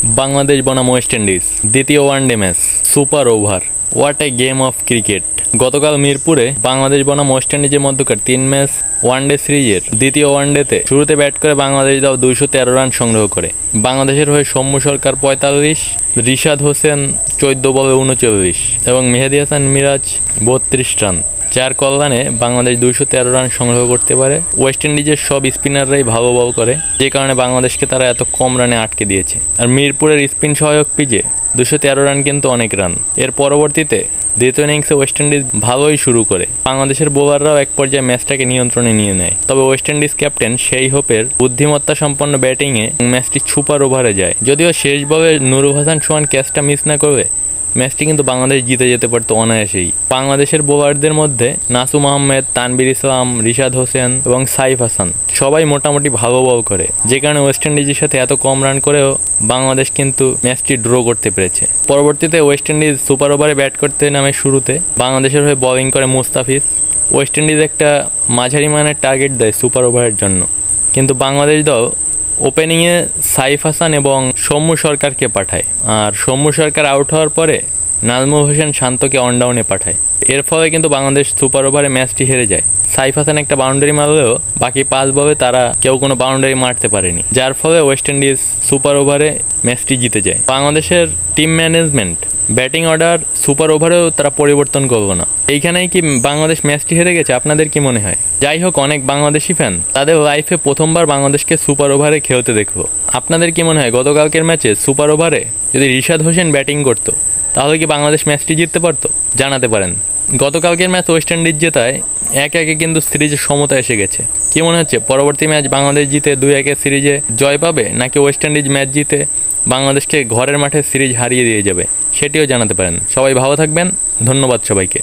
বাংলাদেশ বনাম West Indies দ্বিতীয় one day match super over. What a game of cricket. গতকাল মিরপুরে বাংলাদেশ বনাম ওয়েস্ট ইন্ডিজের মধ্যকার 3 ম্যাচ ওয়ানডে সিরিজের দ্বিতীয় ওয়ানডেতে শুরুতে ব্যাট করে বাংলাদেশ দল 213 রান সংগ্রহ করে। বাংলাদেশের হয়ে সৌম্য সরকার 45, রিশাদ হোসেন 14 বলে 39 এবং মেহেদী হাসান মিরাজ 32 রান। যার কল্যাণে বাংলাদেশ 213 রান সংগ্রহ করতে পারে। ওয়েস্ট ইন্ডিজের সব স্পিনাররাই ভালো বল করে, যে কারণে বাংলাদেশকে তারা এত কম রানে আটকে দিয়েছে। আর মিরপুরের স্পিন সহায়ক পিচে 213 রান কিন্তু অনেক রান। এর পরবর্তীতে দ্বিতীয় ইনিংসে ওয়েস্ট ইন্ডিজ ভালোই শুরু করে। বাংলাদেশের বোলাররাও এক পর্যায়ে ম্যাচটাকে নিয়ন্ত্রণে নিয়ে নেয়, তবে ওয়েস্ট ইন্ডিজ ক্যাপ্টেন সেই হোপের বুদ্ধিমত্তা সম্পন্ন ব্যাটিংয়ে ম্যাচটি সুপার ওভারে যায়। যদিও শেষ বলে নুরুল হাসান সোহান ক্যাচটা মিস না করবে, ম্যাচটি কিন্তু বাংলাদেশ জিতে যেতে পারতো অনায়াসেই। বাংলাদেশের বোলারদের মধ্যে নাসুম আহমেদ, তানবির ইসলাম, রিশাদ হোসেন এবং সাইফ হাসান সবাই মোটামুটি ভালো বল করে, যে কারণে ওয়েস্ট ইন্ডিজের সাথে এত কম রান করেও বাংলাদেশ কিন্তু ম্যাচটি ড্র করতে পেরেছে। পরবর্তীতে ওয়েস্ট ইন্ডিজ সুপার ওভারে ব্যাট করতে নামে শুরুতে বাংলাদেশের হয়ে বোলিং করে মুস্তাফিজ। ওয়েস্ট ইন্ডিজ একটা মাঝারি মানের টার্গেট দেয় সুপার ওভারের জন্য, কিন্তু বাংলাদেশ দল ওপেনিংয়ে সাইফ হাসান এবং সৌম্য সরকারকে পাঠায়। আর সৌম্য সরকার আউট হওয়ার পরে নাজমুল হোসেন শান্তকে অন ডাউনে পাঠায়। এর ফলে কিন্তু বাংলাদেশ সুপার ওভারে ম্যাচটি হেরে যায়। সাইফ হাসান একটা বাউন্ডারি মারলেও বাকি 5 বলে তারা কেউ কোনো বাউন্ডারি মারতে পারেনি, যার ফলে ওয়েস্ট ইন্ডিজ সুপার ওভারে ম্যাচটি জিতে যায়। বাংলাদেশের team management batting order super ওভারেও তারা পরিবর্তন করলো না। এইখানেই কি বাংলাদেশ ম্যাচটি হেরে গেছে? আপনাদের কি মনে হয়? যাই হোক, অনেক বাংলাদেশি ফ্যান তাদের লাইফে প্রথমবার বাংলাদেশকে সুপার ওভারে খেলতে দেখলো। আপনাদের কি মনে হয় গতকালকের ম্যাচে সুপার ওভারে যদি রিশাদ হোসেন ব্যাটিং করতো তাহলে কি বাংলাদেশ ম্যাচটি জিততে পারতো? জানাতে পারেন। গতকালকের ম্যাচ ওয়েস্ট ইন্ডিজ জেতায় 1-1 কিন্তু সিরিজে সমতা এসে গেছে। কি মনে হচ্ছে পরবর্তী ম্যাচ বাংলাদেশ জিতে 2-1 সিরিজে জয় পাবে, নাকি ওয়েস্ট ইন্ডিজ ম্যাচ জিতে বাংলাদেশকে ঘরের মাঠে সিরিজ হারিয়ে দিয়ে যাবে? সেটিও জানাতে পারেন। সবাই ভালো থাকবেন, ধন্যবাদ সবাইকে।